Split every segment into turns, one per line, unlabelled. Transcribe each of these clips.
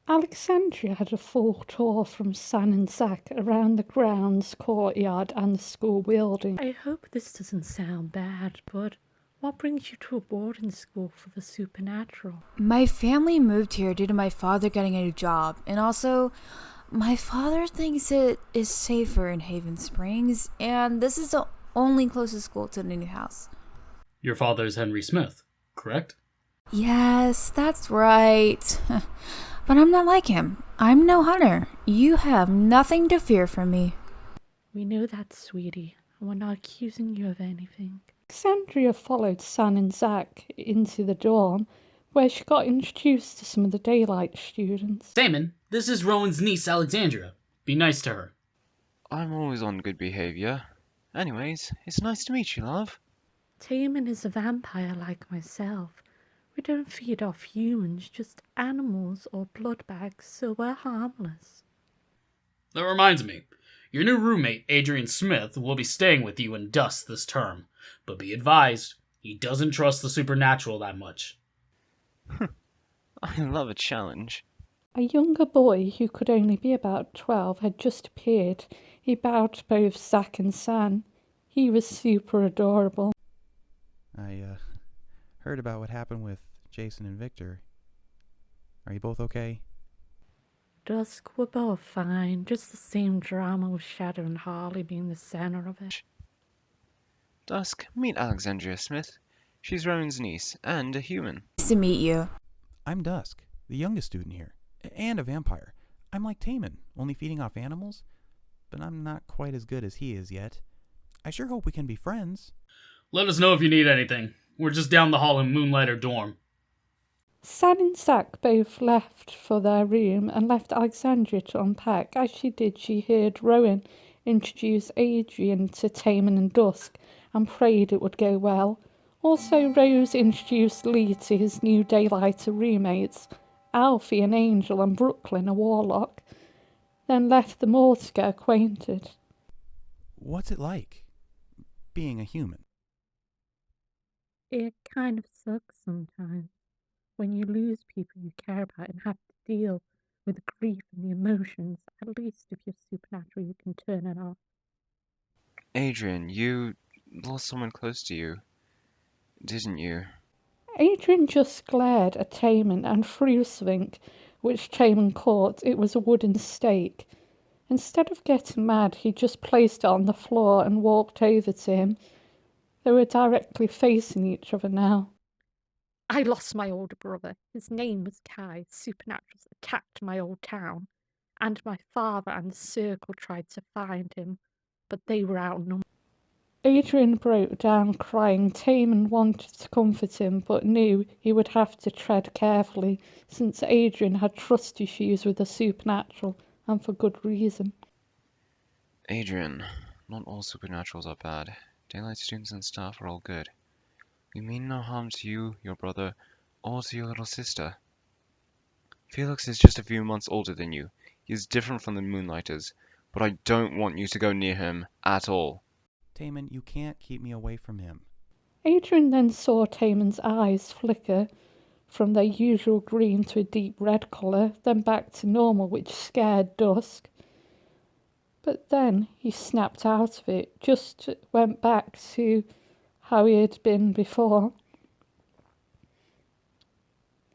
Alexandria had a full tour from San and Zach around the grounds, courtyard, and the school building.
I hope this doesn't sound bad, but what brings you to a boarding school for the supernatural?
My family moved here due to my father getting a new job, and also, my father thinks it is safer in Haven Springs, and this is the only closest school to the new house.
Your father's Henry Smith, correct?
Yes, that's right. But I'm not like him. I'm no hunter. You have nothing to fear from me.
We know that, sweetie, and we're not accusing you of anything.
Alexandria followed San and Zach into the dorm, where she got introduced to some of the daylight students.
Damon, this is Rowan's niece, Alexandria. Be nice to her.
I'm always on good behavior. Anyways, it's nice to meet you, love.
Taman is a vampire like myself. We don't feed off humans, just animals or blood bags, so we're harmless.
That reminds me, your new roommate, Adrian Smith, will be staying with you in Dust this term. But be advised, he doesn't trust the supernatural that much.
I love a challenge.
A younger boy who could only be about 12 had just appeared. He bowed to both Zach and San. He was super adorable.
I heard about what happened with Jason and Victor. Are you both okay?
Dusk, we're both fine. Just the same drama with Shadow and Harley being the center of it.
Dusk, meet Alexandria Smith. She's Rowan's niece, and a human.
Nice to meet you.
I'm Dusk, the youngest student here, and a vampire. I'm like Taman, only feeding off animals, but I'm not quite as good as he is yet. I sure hope we can be friends.
Let us know if you need anything. We're just down the hall in Moonlighter dorm.
San and Zach both left for their room and left Alexandria to unpack. As she did, she heard Rowan introduce Adrian to Taman and Dusk and prayed it would go well. Also, Rose introduced Lee to his new daylighter roommates, Alfie an angel and Brooklyn a warlock, then left them all to get acquainted.
What's it like, being a human?
It kind of sucks sometimes when you lose people you care about and have to deal with the grief and the emotions. At least if you're supernatural, you can turn it off.
Adrian, you lost someone close to you, didn't you?
Adrian just glared at Taman and threw something, which Taman caught. It was a wooden stake. Instead of getting mad, he just placed it on the floor and walked over to him. They were directly facing each other now.
I lost my older brother. His name was Kai. Supernaturals attacked my old town, and my father and the Circle tried to find him, but they were outnumbered.
Adrian broke down crying. Taman wanted to comfort him, but knew he would have to tread carefully, since Adrian had trust issues with the supernatural, and for good reason.
Adrian, not all supernaturals are bad. Daylight students and staff are all good. We mean no harm to you, your brother, or to your little sister. Felix is just a few months older than you. He is different from the Moonlighters, but I don't want you to go near him at all.
Taman, you can't keep me away from him.
Adrian then saw Taman's eyes flicker from their usual green to a deep red colour, then back to normal, which scared Dusk. But then he snapped out of it, just went back to how he had been before.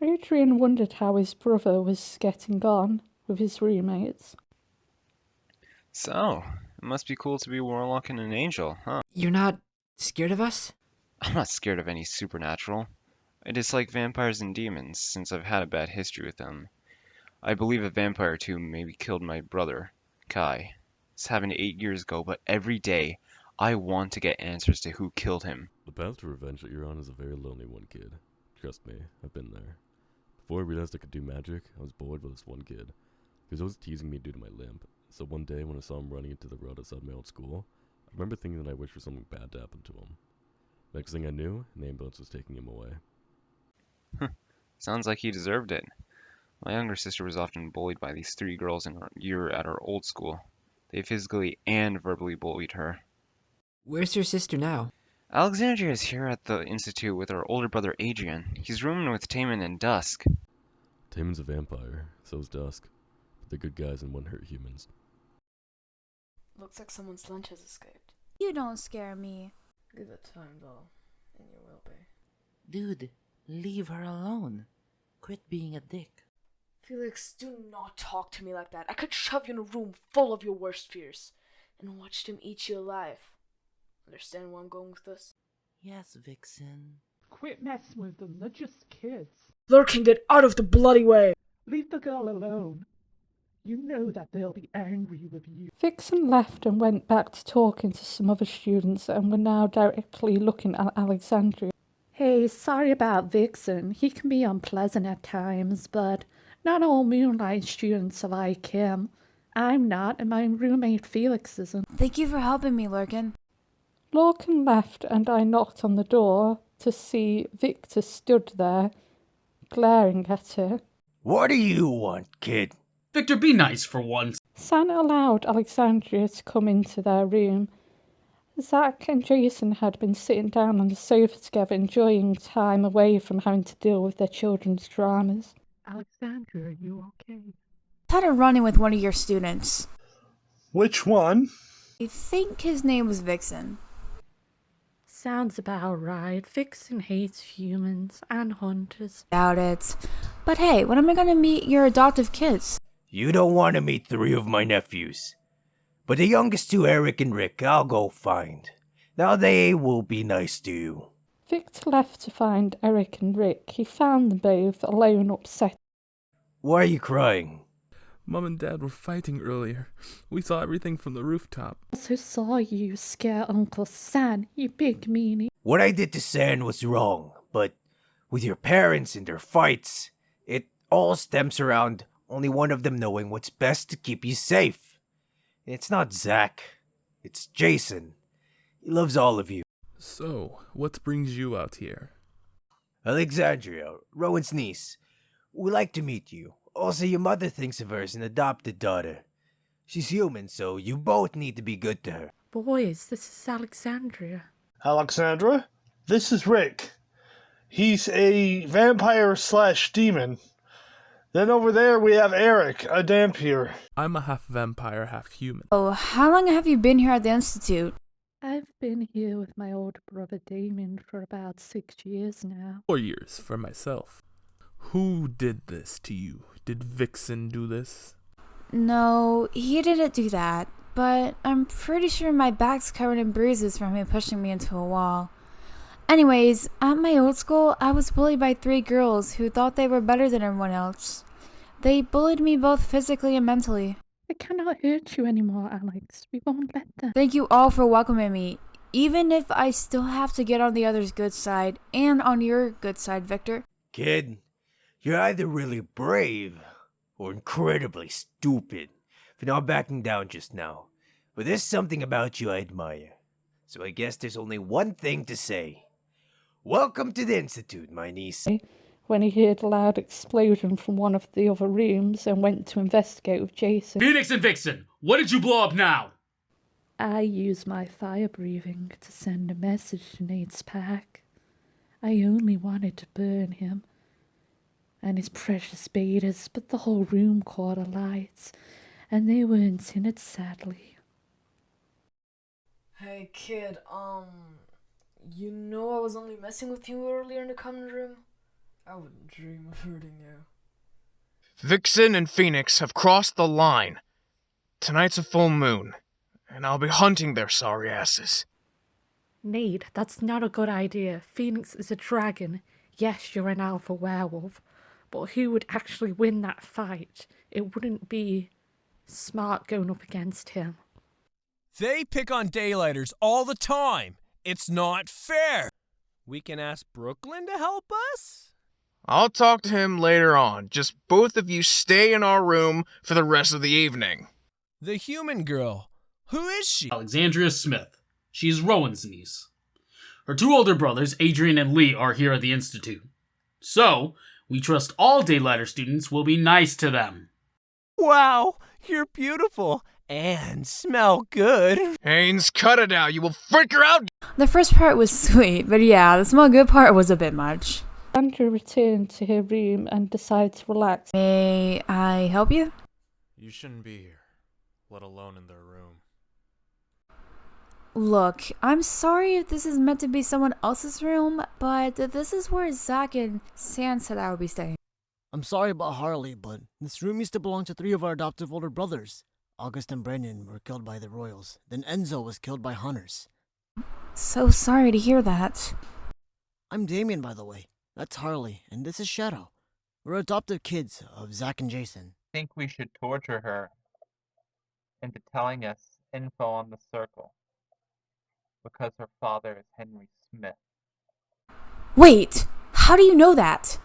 Adrian wondered how his brother was getting on with his roommates.
So, it must be cool to be a warlock and an angel, huh?
You're not scared of us?
I'm not scared of any supernatural. I dislike vampires and demons, since I've had a bad history with them. I believe a vampire too maybe killed my brother, Kai. This happened 8 years ago, but every day, I want to get answers to who killed him.
The path to revenge that you're on is a very lonely one, kid. Trust me, I've been there. Before I realized I could do magic, I was bullied by this one kid. He was always teasing me due to my limp, so one day when I saw him running into the road outside my old school, I remember thinking that I wished for something bad to happen to him. Next thing I knew, an ambulance was taking him away.
Sounds like he deserved it. My younger sister was often bullied by these 3 girls in our year at our old school. They physically and verbally bullied her.
Where's your sister now?
Alexandria is here at the Institute with her older brother Adrian. He's rooming with Taman and Dusk.
Taman's a vampire, so's Dusk. But they're good guys and won't hurt humans.
Looks like someone's lunch has escaped.
You don't scare me.
Give it time, doll, and you will be.
Dude, leave her alone. Quit being a dick.
Felix, do not talk to me like that. I could shove you in a room full of your worst fears and watch them eat you alive. Understand where I'm going with this?
Yes, Vixen.
Quit messing with them, they're just kids.
Lurking, get out of the bloody way!
Leave the girl alone. You know that they'll be angry with you. Vixen left and went back to talking to some other students and were now directly looking at Alexandria. Hey, sorry about Vixen. He can be unpleasant at times, but not all Moonlight students are like him. I'm not, and my roommate Felix isn't.
Thank you for helping me, Lurkin.
Lorcan left and I knocked on the door to see Victor stood there, glaring at her.
What do you want, kid?
Victor, be nice for once.
Santa allowed Alexandria to come into their room. Zach and Jason had been sitting down on the sofa together, enjoying time away from having to deal with their children's dramas. Alexandria, are you okay?
I had a run-in with one of your students.
Which one?
I think his name was Vixen.
Sounds about right. Vixen hates humans and hunters.
Doubt it. But hey, when am I gonna meet your adoptive kids?
You don't want to meet 3 of my nephews. But the youngest 2, Eric and Rick, I'll go find. Now they will be nice to you.
Victor left to find Eric and Rick. He found them both alone, upset.
Why are you crying?
Mom and Dad were fighting earlier. We saw everything from the rooftop.
I also saw you scare Uncle San, you big meanie.
What I did to San was wrong, but with your parents and their fights, it all stems around only one of them knowing what's best to keep you safe. It's not Zach. It's Jason. He loves all of you.
So, what brings you out here?
Alexandria, Rowan's niece. We'd like to meet you. Also, your mother thinks of her as an adopted daughter. She's human, so you both need to be good to her.
Boys, this is Alexandria.
Alexandra? This is Rick. He's a vampire/demon. Then over there we have Eric, a Dampier.
I'm a half vampire, half human.
Oh, how long have you been here at the Institute?
I've been here with my older brother Damon for about 6 years now.
4 years for myself. Who did this to you? Did Vixen do this?
No, he didn't do that. But I'm pretty sure my back's covered in bruises from him pushing me into a wall. Anyways, at my old school, I was bullied by 3 girls who thought they were better than everyone else. They bullied me both physically and mentally.
I cannot hurt you anymore, Alex. We won't let them.
Thank you all for welcoming me, even if I still have to get on the other's good side and on your good side, Victor.
Kid, you're either really brave or incredibly stupid for not backing down just now. But there's something about you I admire. So I guess there's only one thing to say. Welcome to the Institute, my niece.
When he heard a loud explosion from one of the other rooms and went to investigate with Jason.
Phoenix and Vixen, what did you blow up now?
I used my fire breathing to send a message to Nate's pack. I only wanted to burn him and his precious betas, but the whole room caught alight, and they weren't in it, sadly.
Hey kid, you know I was only messing with you earlier in the common room? I wouldn't dream of hurting you.
Vixen and Phoenix have crossed the line. Tonight's a full moon, and I'll be hunting their sorry asses.
Nate, that's not a good idea. Phoenix is a dragon. Yes, you're an alpha werewolf, but who would actually win that fight? It wouldn't be smart going up against him.
They pick on daylighters all the time. It's not fair. We can ask Brooklyn to help us?
I'll talk to him later on. Just both of you stay in our room for the rest of the evening.
The human girl. Who is she?
Alexandria Smith. She's Rowan's niece. Her 2 older brothers, Adrian and Lee, are here at the Institute. So, we trust all Daylighter students will be nice to them.
Wow, you're beautiful and smell good.
Haynes, cut it out. You will freak her out.
The first part was sweet, but yeah, the smell good part was a bit much.
Alexandra returned to her room and decided to relax.
May I help you?
You shouldn't be here, let alone in their room.
Look, I'm sorry if this is meant to be someone else's room, but this is where Zach and Sam said I would be staying.
I'm sorry about Harley, but this room used to belong to 3 of our adoptive older brothers. August and Brendan were killed by the Royals. Then Enzo was killed by hunters.
So sorry to hear that.
I'm Damien, by the way. That's Harley, and this is Shadow. We're adoptive kids of Zach and Jason.
I think we should torture her into telling us info on the circle. Because her father is Henry Smith.
Wait! How do you know that?